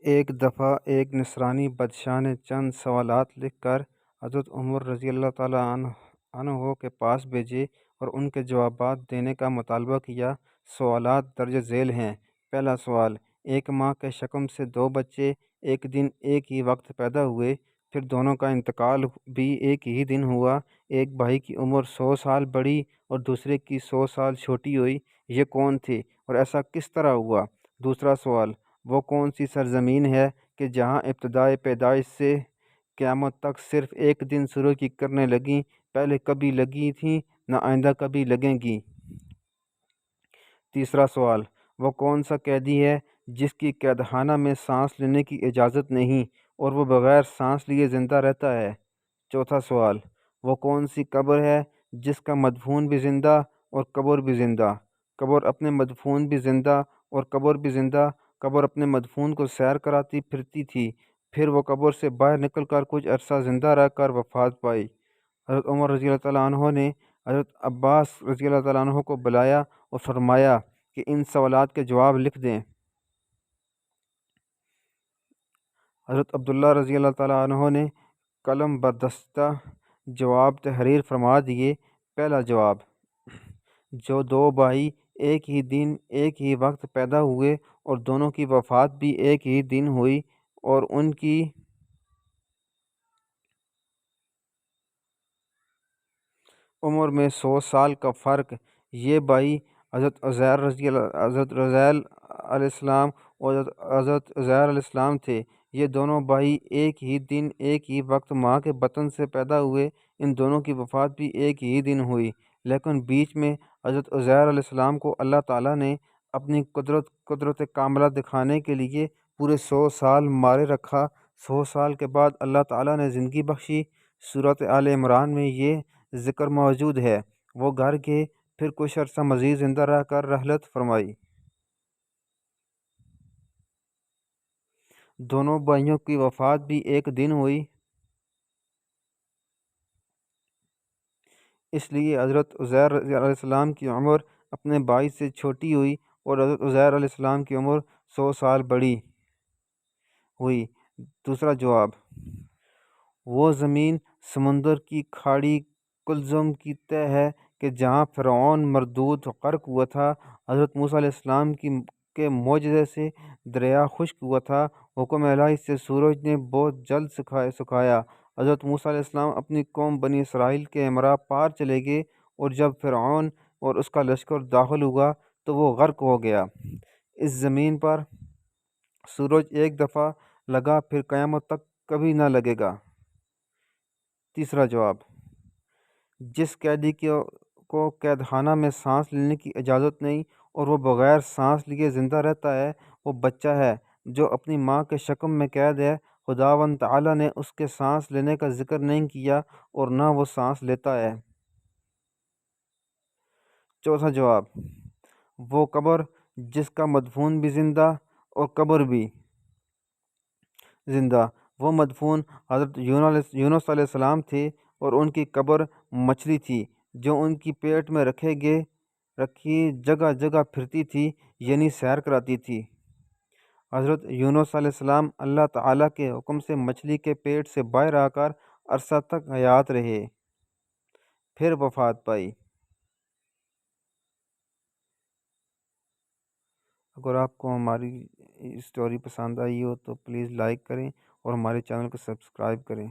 ایک دفعہ ایک نصرانی بادشاہ نے چند سوالات لکھ کر حضرت عمر رضی اللہ تعالیٰ عنہ کے پاس بھیجے اور ان کے جوابات دینے کا مطالبہ کیا۔ سوالات درج ذیل ہیں۔ پہلا سوال: ایک ماں کے شکم سے دو بچے ایک دن ایک ہی وقت پیدا ہوئے، پھر دونوں کا انتقال بھی ایک ہی دن ہوا۔ ایک بھائی کی عمر 100 سال بڑھی اور دوسرے کی 100 سال چھوٹی ہوئی۔ یہ کون تھے اور ایسا کس طرح ہوا؟ دوسرا سوال: وہ کون سی سرزمین ہے کہ جہاں ابتدائے پیدائش سے قیامت تک صرف ایک دن سورج کی کرنیں لگیں، پہلے کبھی لگی تھیں نہ آئندہ کبھی لگیں گی؟ تیسرا سوال: وہ کون سا قیدی ہے جس کی قید خانہ میں سانس لینے کی اجازت نہیں اور وہ بغیر سانس لیے زندہ رہتا ہے؟ چوتھا سوال: وہ کون سی قبر ہے جس کا مدفون بھی زندہ اور قبر بھی زندہ؟ قبر اپنے مدفون بھی زندہ اور قبر بھی زندہ۔ قبر اپنے مدفون کو سیر کراتی پھرتی تھی، پھر وہ قبر سے باہر نکل کر کچھ عرصہ زندہ رہ کر وفات پائی۔ حضرت عمر رضی اللہ تعالیٰ عنہ نے حضرت عباس رضی اللہ تعالیٰ عنہ کو بلایا اور فرمایا کہ ان سوالات کے جواب لکھ دیں۔ حضرت عبداللہ رضی اللہ تعالیٰ عنہ نے قلم بردستہ جواب تحریر فرما دیے۔ پہلا جواب: جو دو بھائی ایک ہی دن ایک ہی وقت پیدا ہوئے اور دونوں کی وفات بھی ایک ہی دن ہوئی اور ان کی عمر میں 100 سال کا فرق۔ یہ بھائی حضرت رزیل علیہ السلام اور حضرت عزیر علیہ السلام تھے۔ یہ دونوں بھائی ایک ہی دن ایک ہی وقت ماں کے بطن سے پیدا ہوئے۔ ان دونوں کی وفات بھی ایک ہی دن ہوئی، لیکن بیچ میں حضرت عزیر علیہ السلام کو اللہ تعالیٰ نے اپنی قدرت کاملہ دکھانے کے لیے پورے 100 سال مارے رکھا۔ 100 سال کے بعد اللہ تعالیٰ نے زندگی بخشی۔ سورۃ آل عمران میں یہ ذکر موجود ہے۔ وہ گھر گئے، پھر کچھ عرصہ مزید زندہ رہ کر رحلت فرمائی۔ دونوں بھائیوں کی وفات بھی ایک دن ہوئی، اس لیے حضرت عزیر علیہ السلام کی عمر اپنے بھائی سے چھوٹی ہوئی اور حضرت عزیر علیہ السلام کی عمر 100 سال بڑی ہوئی۔ دوسرا جواب: وہ زمین سمندر کی کھاڑی کلزم کی تہ ہے کہ جہاں فرعون مردود غرق ہوا تھا۔ حضرت موسیٰ علیہ السلام کے معجزے سے دریا خشک ہوا تھا۔ حکم الہی سے سورج نے بہت جلد سکھایا۔ حضرت موسیٰ علیہ السلام اپنی قوم بنی اسرائیل کے ہمراہ پار چلے گئے اور جب فرعون اور اس کا لشکر داخل ہوا تو وہ غرق ہو گیا۔ اس زمین پر سورج ایک دفعہ لگا، پھر قیامت تک کبھی نہ لگے گا۔ تیسرا جواب: جس قیدی کو قید خانہ میں سانس لینے کی اجازت نہیں اور وہ بغیر سانس لیے زندہ رہتا ہے، وہ بچہ ہے جو اپنی ماں کے شکم میں قید ہے۔ خداوند تعالیٰ نے اس کے سانس لینے کا ذکر نہیں کیا اور نہ وہ سانس لیتا ہے۔ چوتھا جواب: وہ قبر جس کا مدفون بھی زندہ اور قبر بھی زندہ۔ وہ مدفون حضرت یونس علیہ السلام تھے اور ان کی قبر مچھلی تھی جو ان کی پیٹ میں رکھی جگہ جگہ پھرتی تھی، یعنی سیر کراتی تھی۔ حضرت یونس علیہ السلام اللہ تعالیٰ کے حکم سے مچھلی کے پیٹ سے باہر آ کر عرصہ تک حیات رہے، پھر وفات پائی۔ اگر آپ کو ہماری اسٹوری پسند آئی ہو تو پلیز لائک کریں اور ہمارے چینل کو سبسکرائب کریں۔